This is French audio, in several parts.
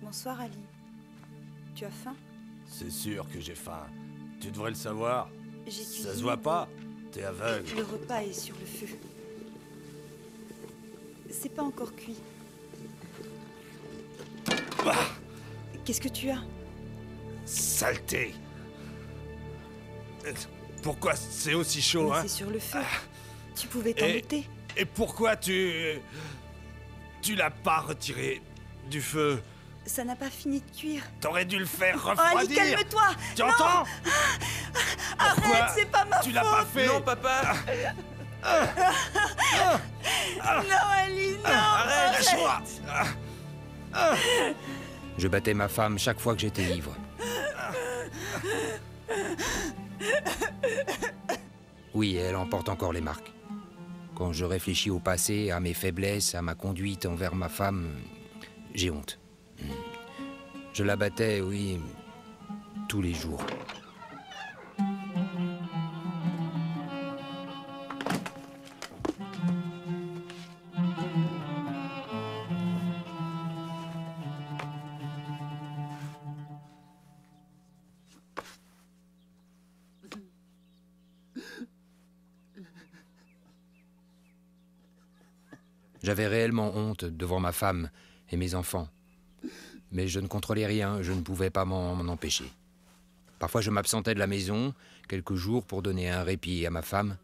Bonsoir Ali. Tu as faim? C'est sûr que j'ai faim. Tu devrais le savoir. Ça se voit pas? T'es aveugle. Le repas est sur le feu. C'est pas encore cuit. Bah, qu'est-ce que tu as? Saleté. Pourquoi c'est aussi chaud, mais hein? c'est sur le feu. Tu pouvais t'en douter. Et pourquoi tu l'as pas retiré du feu? Ça n'a pas fini de cuire. T'aurais dû le faire refroidir. Oh Ali, calme-toi. Tu entends? Arrête, c'est pas ma faute. Tu l'as pas fait? Non, papa. Non Ali, non. Arrête, lâche-moi. Je battais ma femme chaque fois que j'étais ivre. Oui, elle en porte encore les marques. Quand je réfléchis au passé, à mes faiblesses, à ma conduite envers ma femme, j'ai honte. Je la battais, oui, tous les jours. J'avais réellement honte devant ma femme et mes enfants. Mais je ne contrôlais rien, je ne pouvais pas m'en empêcher. Parfois je m'absentais de la maison, quelques jours pour donner un répit à ma femme.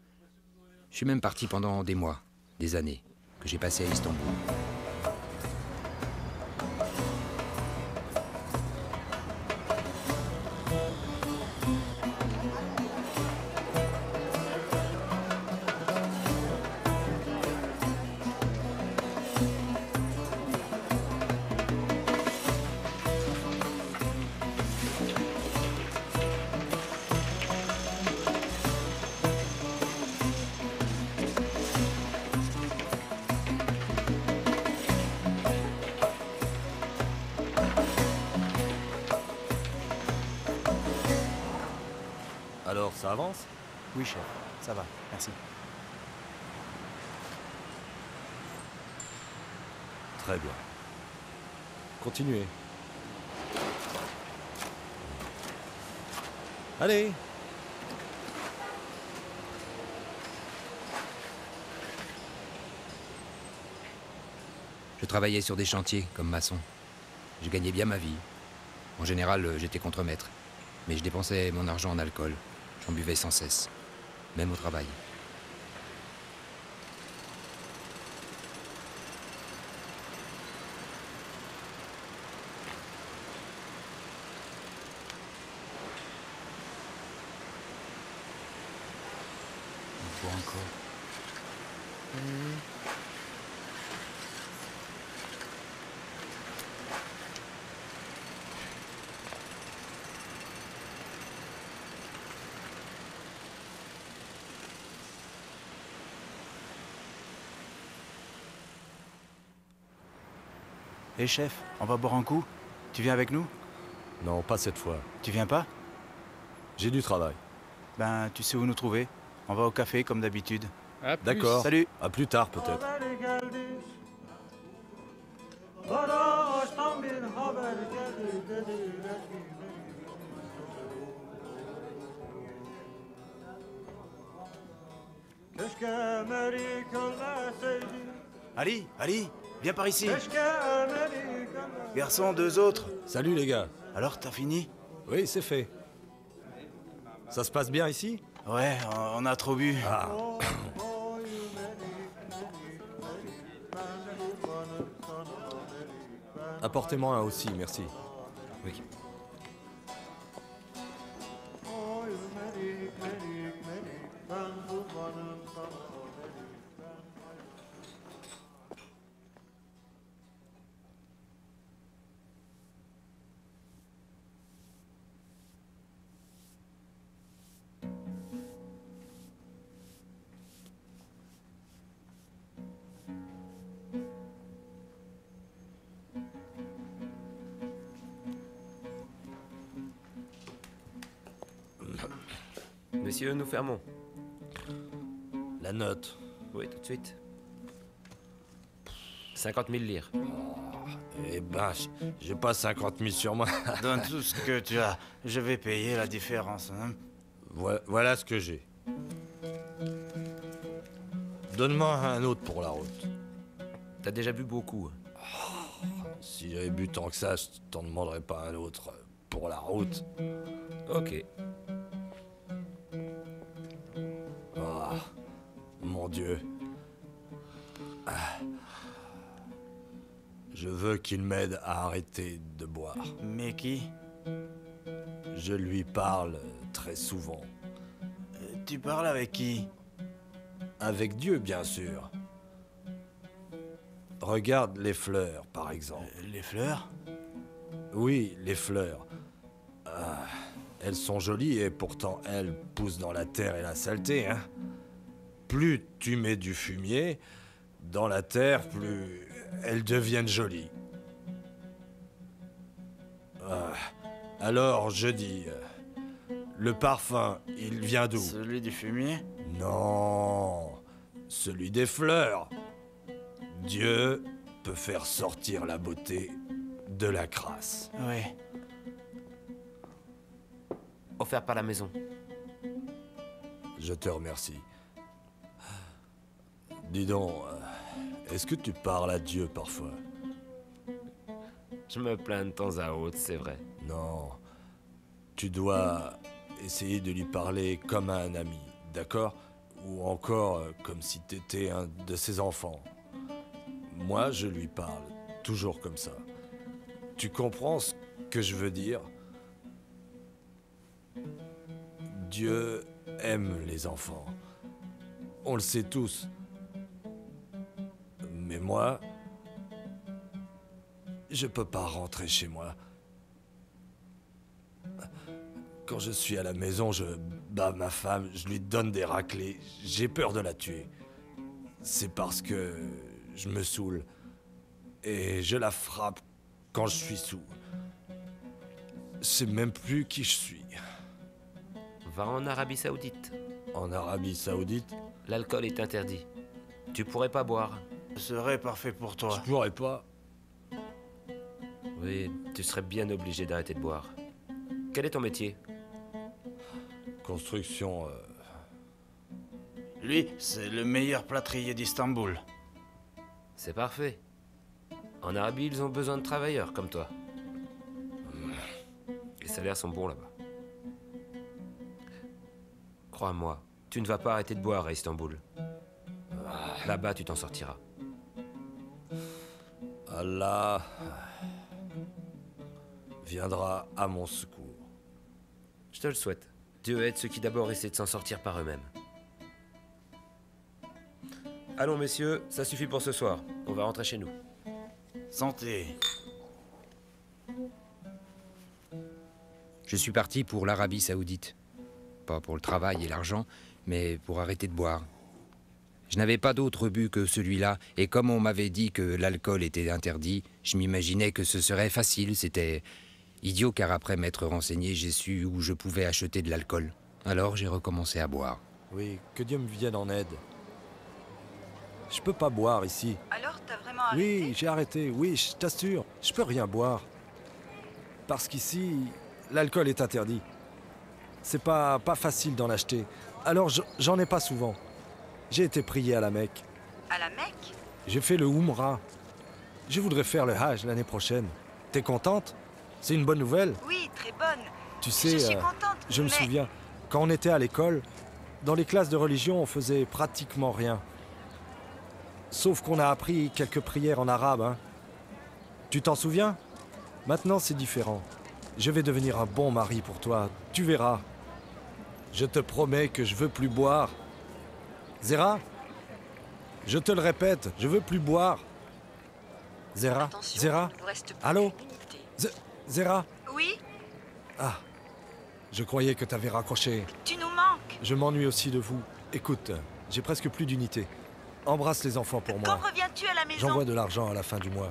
Je suis même parti pendant des mois, des années, que j'ai passé à Istanbul. Alors, ça avance? Oui, chef. Ça va, merci. Très bien. Continuez. Allez! Je travaillais sur des chantiers comme maçon. Je gagnais bien ma vie. En général, j'étais contremaître. Mais je dépensais mon argent en alcool. J'en buvais sans cesse, même au travail. On boit encore. Hé chef, on va boire un coup? Tu viens avec nous? Non, pas cette fois. Tu viens pas? J'ai du travail. Ben, tu sais où nous trouver. On va au café comme d'habitude. D'accord. Salut. À plus tard, peut-être. Ali, viens par ici. Garçon, deux autres. Salut, les gars. Alors, t'as fini? Oui, c'est fait. Ça se passe bien ici? Ouais, on a trop bu. Ah. Apportez-moi un aussi, merci. Oui. Monsieur, nous fermons. La note. Oui, tout de suite. 50 000 lire. Eh ben, j'ai pas 50 000 sur moi. Donne tout ce que tu as. Je vais payer la différence. Hein. Voilà ce que j'ai. Donne-moi un autre pour la route. T'as déjà bu beaucoup. Si j'avais bu tant que ça, je t'en demanderais pas un autre pour la route. Ok. Ah, mon Dieu. Ah. Je veux qu'il m'aide à arrêter de boire. Mais qui? Je lui parle très souvent. Tu parles avec qui? Avec Dieu, bien sûr. Regarde les fleurs, par exemple. Les fleurs? Oui, les fleurs. Elles sont jolies et pourtant elles poussent dans la terre et la saleté, hein. Plus tu mets du fumier dans la terre, plus elles deviennent jolies. Alors je dis, le parfum, il vient d'où? Celui du fumier? Non, celui des fleurs. Dieu peut faire sortir la beauté de la crasse. Oui. Offert par la maison. Je te remercie. Dis donc, est-ce que tu parles à Dieu parfois? Je me plains de temps à autre, c'est vrai. Non. Tu dois essayer de lui parler comme à un ami, d'accord? Ou encore comme si t'étais un de ses enfants. Moi, je lui parle toujours comme ça. Tu comprends ce que je veux dire? Dieu aime les enfants. On le sait tous. Mais moi, je peux pas rentrer chez moi. Quand je suis à la maison, je bats ma femme, je lui donne des raclées. J'ai peur de la tuer. C'est parce que je me saoule. Et je la frappe quand je suis sous. Je sais même plus qui je suis. Va en Arabie Saoudite. En Arabie Saoudite, L'alcool est interdit. Tu pourrais pas boire. Ce serait parfait pour je toi. pourrais pas. Oui, tu serais bien obligé d'arrêter de boire. Quel est ton métier? Construction, Lui, c'est le meilleur plâtrier d'Istanbul. C'est parfait. En Arabie, ils ont besoin de travailleurs comme toi. Les salaires sont bons là-bas. Crois-moi, tu ne vas pas arrêter de boire à Istanbul. Là-bas, tu t'en sortiras. Allah viendra à mon secours. Je te le souhaite. Dieu aide ceux qui d'abord essaient de s'en sortir par eux-mêmes. Allons, messieurs, ça suffit pour ce soir. On va rentrer chez nous. Santé. Je suis parti pour l'Arabie Saoudite. Pas pour le travail et l'argent, mais pour arrêter de boire. Je n'avais pas d'autre but que celui-là, et comme on m'avait dit que l'alcool était interdit, je m'imaginais que ce serait facile. C'était idiot car après m'être renseigné, j'ai su où je pouvais acheter de l'alcool. Alors j'ai recommencé à boire. Oui, que Dieu me vienne en aide. Je peux pas boire ici. Alors, t'as vraiment arrêté? Oui, j'ai arrêté, oui, je t'assure. Je peux rien boire. Parce qu'ici, l'alcool est interdit. C'est pas facile d'en acheter. Alors j'en ai pas souvent. J'ai été prié à la Mecque. À la Mecque? J'ai fait le Umrah. Je voudrais faire le Hajj l'année prochaine. T'es contente? C'est une bonne nouvelle? Oui, très bonne. Tu sais, Je suis contente, je me mais- souviens, quand on était à l'école, dans les classes de religion, on faisait pratiquement rien. Sauf qu'on a appris quelques prières en arabe, hein. Tu t'en souviens? Maintenant, c'est différent. Je vais devenir un bon mari pour toi, tu verras. Je te promets que je veux plus boire. Zéra? Je te le répète, je veux plus boire. Zéra? Attention, Zéra? il vous reste plus Allô? qu'une unité. Zéra? Oui, Ah, je croyais que t'avais raccroché. tu nous manques. Je m'ennuie aussi de vous. Écoute, j'ai presque plus d'unité. Embrasse les enfants pour Quand moi. reviens-tu à la maison? J'envoie de l'argent à la fin du mois.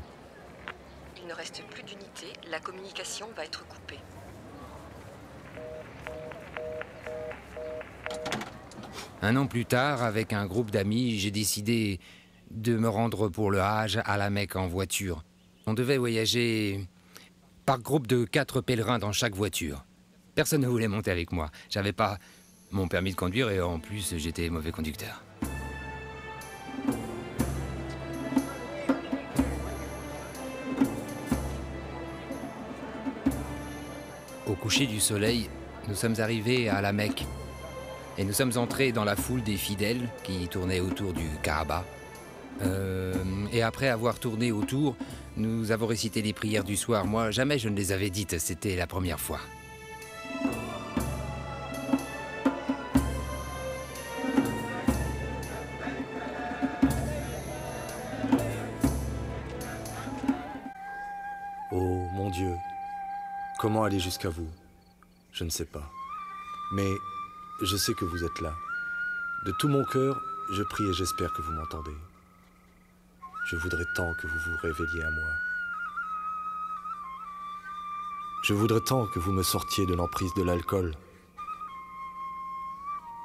Il ne reste plus d'unité, la communication va être coupée. Un an plus tard, avec un groupe d'amis, j'ai décidé de me rendre pour le Hajj à la Mecque en voiture. On devait voyager par groupe de 4 pèlerins dans chaque voiture. Personne ne voulait monter avec moi. J'avais pas mon permis de conduire et en plus, j'étais mauvais conducteur. Au coucher du soleil, nous sommes arrivés à la Mecque et nous sommes entrés dans la foule des fidèles qui tournaient autour du Kaaba. Et après avoir tourné autour, nous avons récité les prières du soir. Moi, jamais je ne les avais dites, c'était la première fois. Oh mon Dieu, comment aller jusqu'à vous? Je ne sais pas. Mais je sais que vous êtes là. De tout mon cœur, je prie et j'espère que vous m'entendez. Je voudrais tant que vous vous révéliez à moi. Je voudrais tant que vous me sortiez de l'emprise de l'alcool.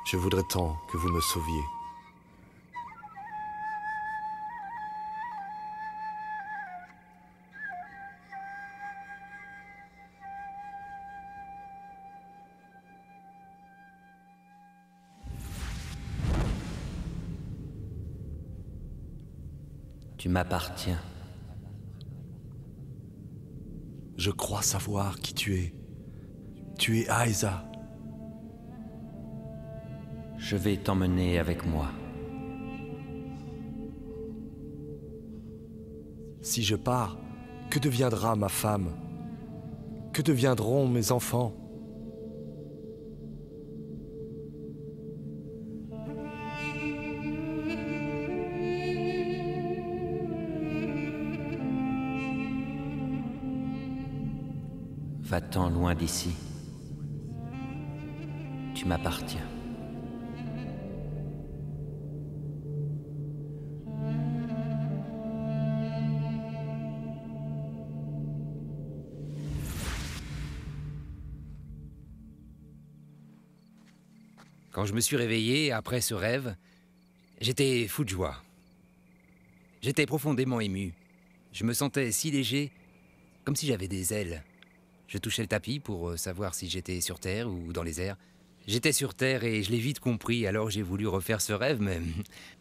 Je voudrais tant que vous me sauviez. Tu m'appartiens. Je crois savoir qui tu es. Tu es Aïza. Je vais t'emmener avec moi. Si je pars, que deviendra ma femme? Que deviendront mes enfants? Va-t'en loin d'ici. Tu m'appartiens. Quand je me suis réveillé après ce rêve, j'étais fou de joie. J'étais profondément ému. Je me sentais si léger, comme si j'avais des ailes. Je touchais le tapis pour savoir si j'étais sur Terre ou dans les airs. J'étais sur Terre et je l'ai vite compris, alors j'ai voulu refaire ce rêve, mais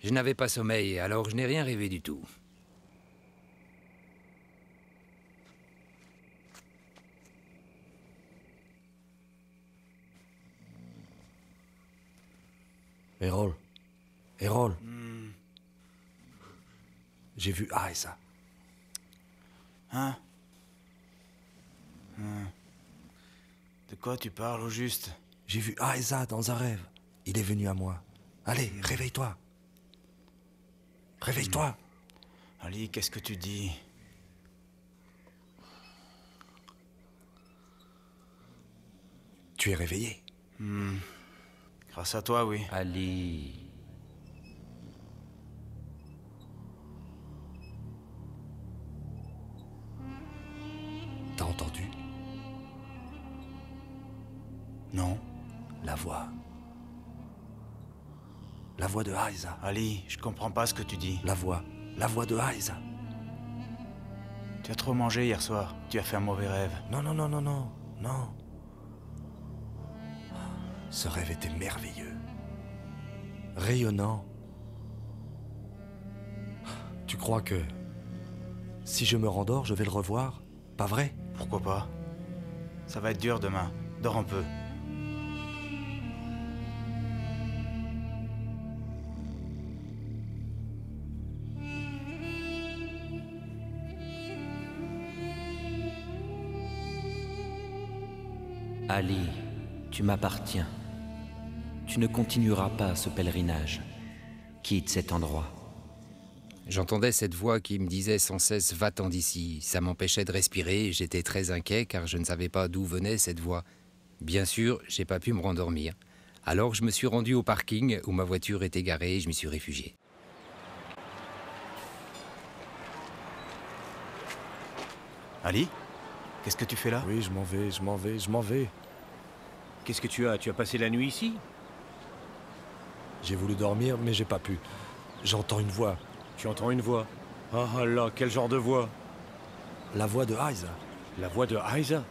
je n'avais pas sommeil, alors je n'ai rien rêvé du tout. Errol. J'ai vu Aïza. Hein? De quoi tu parles au juste? J'ai vu Aïza dans un rêve. Il est venu à moi. Allez, réveille-toi. Réveille-toi. Ali, qu'est-ce que tu dis? Tu es réveillé. Grâce à toi, oui. Ali. T'as entendu? Non. La voix. La voix de Aïza. Ali, je comprends pas ce que tu dis. La voix de Aïza. Tu as trop mangé hier soir. Tu as fait un mauvais rêve. Non. Ce rêve était merveilleux. Rayonnant. Tu crois que si je me rendors, je vais le revoir? Pas vrai? Pourquoi pas? Ça va être dur demain. Dors un peu. Ali, tu m'appartiens. Tu ne continueras pas ce pèlerinage. Quitte cet endroit. J'entendais cette voix qui me disait sans cesse « va-t'en d'ici ». Ça m'empêchait de respirer, j'étais très inquiet car je ne savais pas d'où venait cette voix. Bien sûr, j'ai pas pu me rendormir. Alors je me suis rendu au parking où ma voiture était garée et je m'y suis réfugié. Ali? Qu'est-ce que tu fais là? Oui, je m'en vais. Qu'est-ce que tu as? Tu as passé la nuit ici? J'ai voulu dormir, mais j'ai pas pu. J'entends une voix. Tu entends une voix? Ah là, quel genre de voix? La voix de Aiza. La voix de Aiza?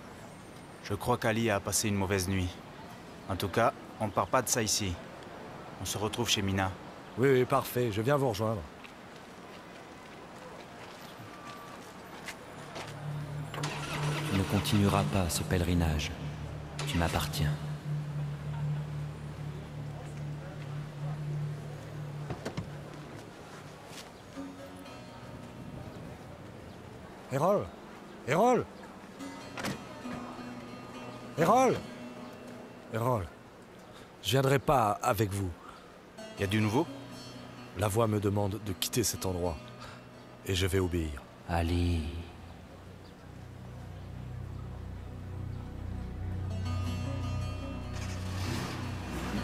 Je crois qu'Ali a passé une mauvaise nuit. En tout cas, on ne part pas de ça ici. On se retrouve chez Mina. Oui, oui, parfait. Je viens vous rejoindre. Tu ne continueras pas ce pèlerinage. Tu m'appartiens. Errol! Errol! Errol! Errol, je viendrai pas avec vous. Y a du nouveau? La voix me demande de quitter cet endroit. Et je vais obéir. Ali.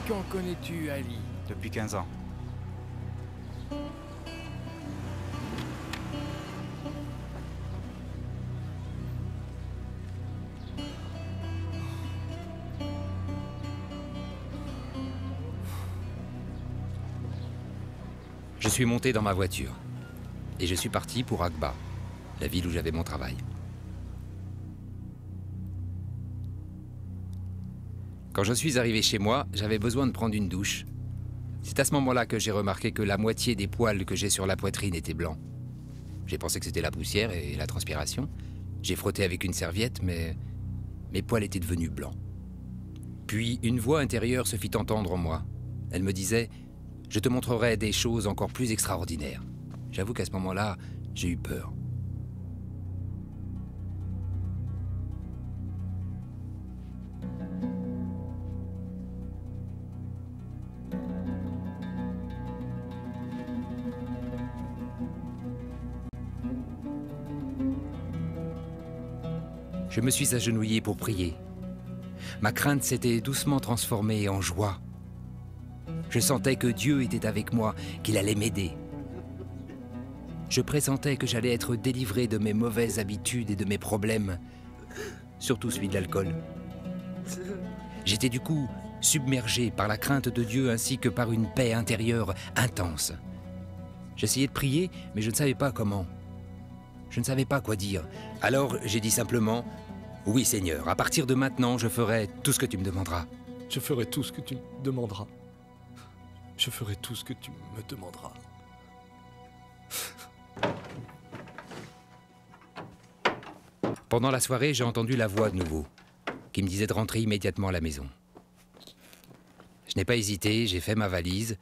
Quand connais-tu Ali? Depuis 15 ans. Je suis monté dans ma voiture et je suis parti pour Aqba, la ville où j'avais mon travail. Quand je suis arrivé chez moi, j'avais besoin de prendre une douche. C'est à ce moment-là que j'ai remarqué que la moitié des poils que j'ai sur la poitrine étaient blancs. J'ai pensé que c'était la poussière et la transpiration. J'ai frotté avec une serviette, mais mes poils étaient devenus blancs. Puis une voix intérieure se fit entendre en moi. Elle me disait: je te montrerai des choses encore plus extraordinaires. J'avoue qu'à ce moment-là, j'ai eu peur. Je me suis agenouillé pour prier. Ma crainte s'était doucement transformée en joie. Je sentais que Dieu était avec moi, qu'il allait m'aider. Je pressentais que j'allais être délivré de mes mauvaises habitudes et de mes problèmes, surtout celui de l'alcool. J'étais du coup submergé par la crainte de Dieu ainsi que par une paix intérieure intense. J'essayais de prier, mais je ne savais pas comment. Je ne savais pas quoi dire. Alors j'ai dit simplement: oui Seigneur, à partir de maintenant, je ferai tout ce que tu me demanderas. Je ferai tout ce que tu me demanderas. Je ferai tout ce que tu me demanderas. Pendant la soirée, j'ai entendu la voix de nouveau, qui me disait de rentrer immédiatement à la maison. Je n'ai pas hésité, j'ai fait ma valise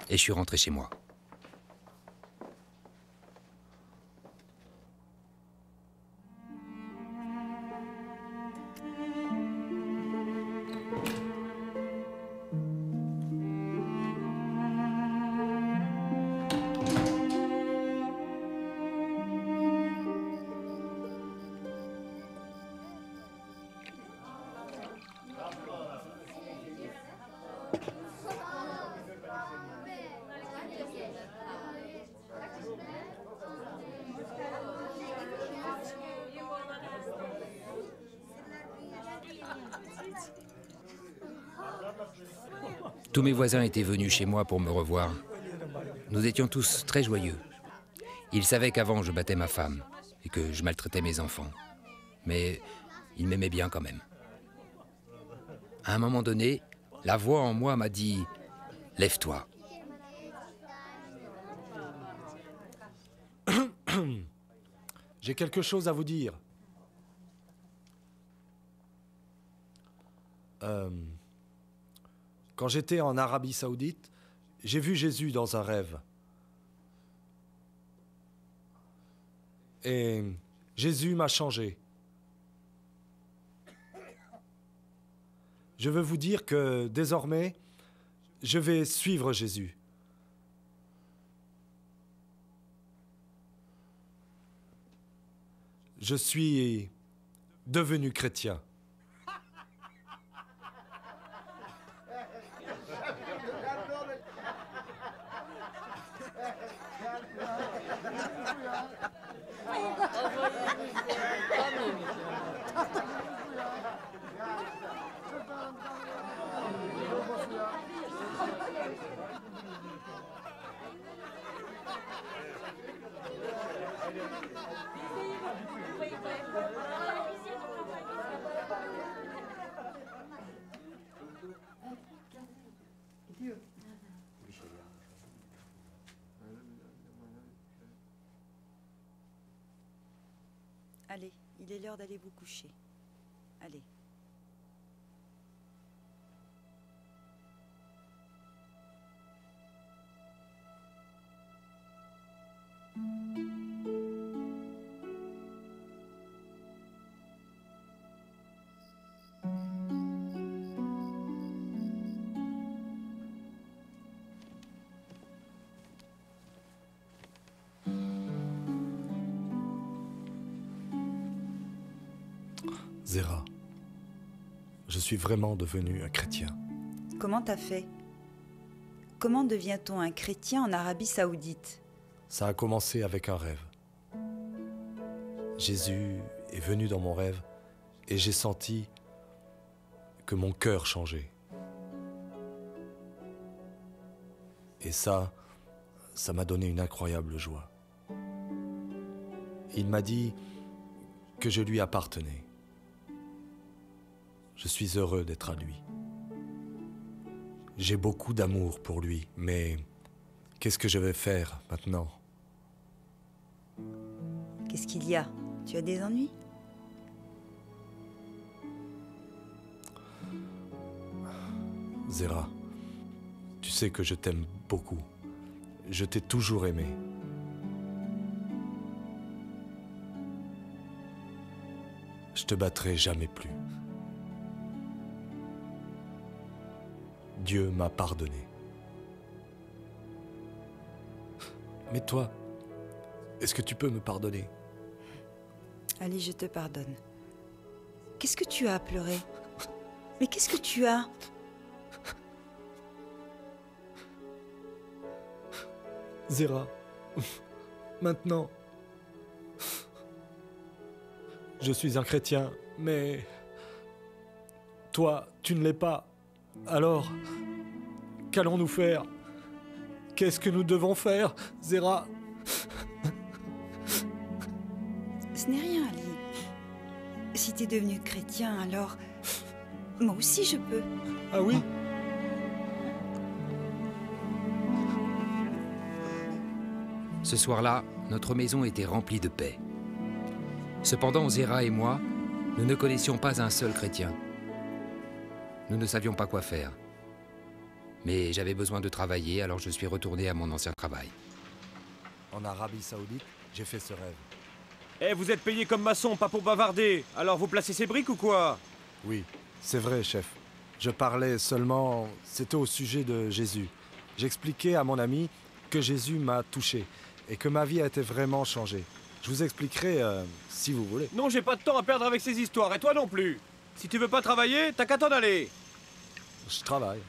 et je suis rentré chez moi. Tous mes voisins étaient venus chez moi pour me revoir. Nous étions tous très joyeux. Ils savaient qu'avant je battais ma femme et que je maltraitais mes enfants. Mais ils m'aimaient bien quand même. À un moment donné, la voix en moi m'a dit: lève-toi. J'ai quelque chose à vous dire. Quand j'étais en Arabie Saoudite, j'ai vu Jésus dans un rêve. Et Jésus m'a changé. Je veux vous dire que désormais, je vais suivre Jésus. Je suis devenu chrétien. Allez, il est l'heure d'aller vous coucher. Allez. Zéra, je suis vraiment devenu un chrétien. Comment t'as fait? Comment devient-on un chrétien en Arabie Saoudite? Ça a commencé avec un rêve. Jésus est venu dans mon rêve et j'ai senti que mon cœur changeait. Et ça m'a donné une incroyable joie. Il m'a dit que je lui appartenais. Je suis heureux d'être à lui. J'ai beaucoup d'amour pour lui, mais qu'est-ce que je vais faire maintenant? Qu'est-ce qu'il y a? Tu as des ennuis? Zéra, tu sais que je t'aime beaucoup. Je t'ai toujours aimé. Je te battrai jamais plus. Dieu m'a pardonné. Mais toi, est-ce que tu peux me pardonner? Allez, je te pardonne. Qu'est-ce que tu as à pleurer? Mais qu'est-ce que tu as? Zéra, maintenant, je suis un chrétien, mais toi, tu ne l'es pas. Alors, qu'allons-nous faire? Qu'est-ce que nous devons faire, Zéra? Ce n'est rien, Ali. Si t'es devenu chrétien, alors... Moi aussi, je peux. Ah oui? Ce soir-là, notre maison était remplie de paix. Cependant, Zéra et moi, nous ne connaissions pas un seul chrétien. Nous ne savions pas quoi faire. Mais j'avais besoin de travailler, alors je suis retourné à mon ancien travail. En Arabie Saoudite, j'ai fait ce rêve. Eh, vous êtes payé comme maçon, pas pour bavarder. Alors vous placez ces briques ou quoi? Oui, c'est vrai, chef. Je parlais seulement... C'était au sujet de Jésus. J'expliquais à mon ami que Jésus m'a touché et que ma vie a été vraiment changée. Je vous expliquerai si vous voulez. Non, j'ai pas de temps à perdre avec ces histoires, et toi non plus. Si tu veux pas travailler, t'as qu'à t'en aller. Je travaille.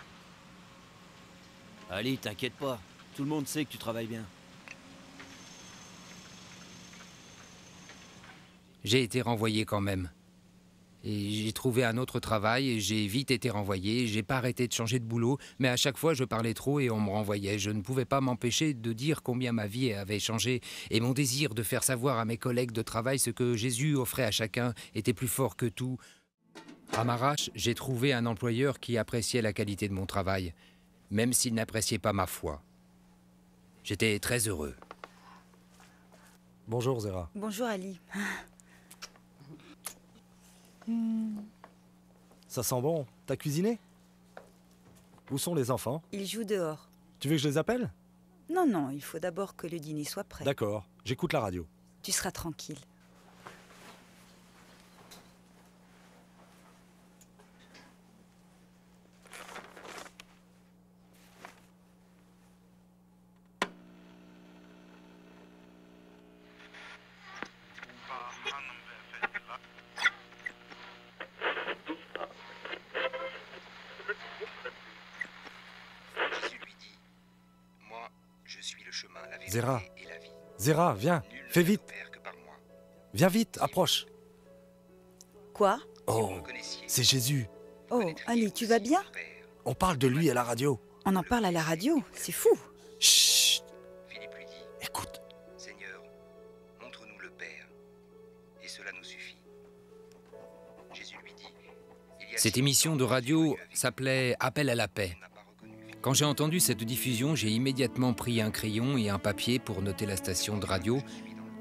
Ali, t'inquiète pas. Tout le monde sait que tu travailles bien. J'ai été renvoyé quand même. Et j'ai trouvé un autre travail et j'ai vite été renvoyé. J'ai pas arrêté de changer de boulot, mais à chaque fois je parlais trop et on me renvoyait. Je ne pouvais pas m'empêcher de dire combien ma vie avait changé et mon désir de faire savoir à mes collègues de travail ce que Jésus offrait à chacun était plus fort que tout. À Marrakech, j'ai trouvé un employeur qui appréciait la qualité de mon travail, même s'il n'appréciait pas ma foi. J'étais très heureux. Bonjour, Zéra. Bonjour, Ali. Ça sent bon. T'as cuisiné? Où sont les enfants? Ils jouent dehors. Tu veux que je les appelle? Non, non, il faut d'abord que le dîner soit prêt. D'accord, j'écoute la radio. Tu seras tranquille. Zéra, Zéra, viens, fais vite. Viens vite, approche. Quoi? Oh, c'est Jésus. Oh, Ali, tu vas bien? On parle de lui à la radio. On en parle à la radio, c'est fou. Chut. Écoute. Seigneur, montre-nous le Père, et cela nous suffit. Jésus lui dit... Cette émission de radio s'appelait Appel à la paix. Quand j'ai entendu cette diffusion, j'ai immédiatement pris un crayon et un papier pour noter la station de radio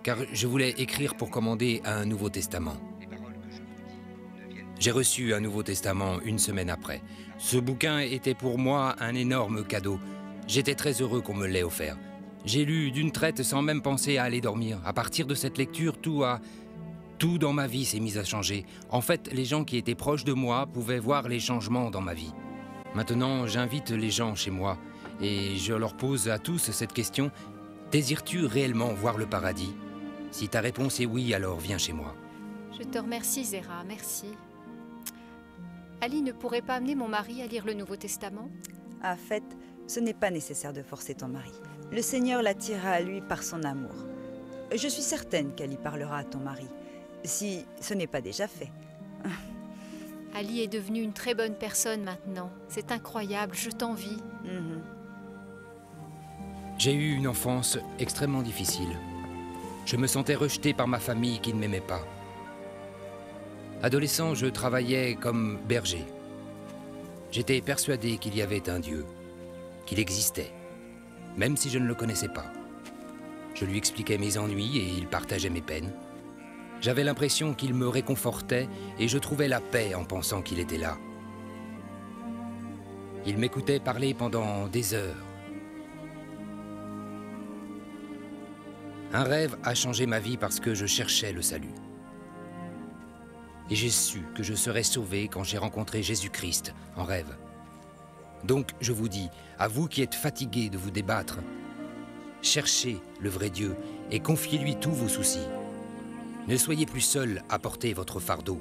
car je voulais écrire pour commander un Nouveau Testament. J'ai reçu un Nouveau Testament une semaine après. Ce bouquin était pour moi un énorme cadeau. J'étais très heureux qu'on me l'ait offert. J'ai lu d'une traite sans même penser à aller dormir. À partir de cette lecture, tout dans ma vie s'est mis à changer. En fait, les gens qui étaient proches de moi pouvaient voir les changements dans ma vie. Maintenant, j'invite les gens chez moi et je leur pose à tous cette question. Désires-tu réellement voir le paradis? Si ta réponse est oui, alors viens chez moi. Je te remercie, Zéra, merci. Ali ne pourrait pas amener mon mari à lire le Nouveau Testament? En fait, ce n'est pas nécessaire de forcer ton mari. Le Seigneur l'attirera à lui par son amour. Je suis certaine qu'Ali parlera à ton mari, si ce n'est pas déjà fait. Ali est devenu une très bonne personne maintenant. C'est incroyable, je t'envie. J'ai eu une enfance extrêmement difficile. Je me sentais rejeté par ma famille qui ne m'aimait pas. Adolescent, je travaillais comme berger. J'étais persuadé qu'il y avait un Dieu, qu'il existait, même si je ne le connaissais pas. Je lui expliquais mes ennuis et il partageait mes peines. J'avais l'impression qu'il me réconfortait et je trouvais la paix en pensant qu'il était là. Il m'écoutait parler pendant des heures. Un rêve a changé ma vie parce que je cherchais le salut. Et j'ai su que je serais sauvé quand j'ai rencontré Jésus-Christ en rêve. Donc je vous dis, à vous qui êtes fatigués de vous débattre, cherchez le vrai Dieu et confiez-lui tous vos soucis. Ne soyez plus seuls à porter votre fardeau.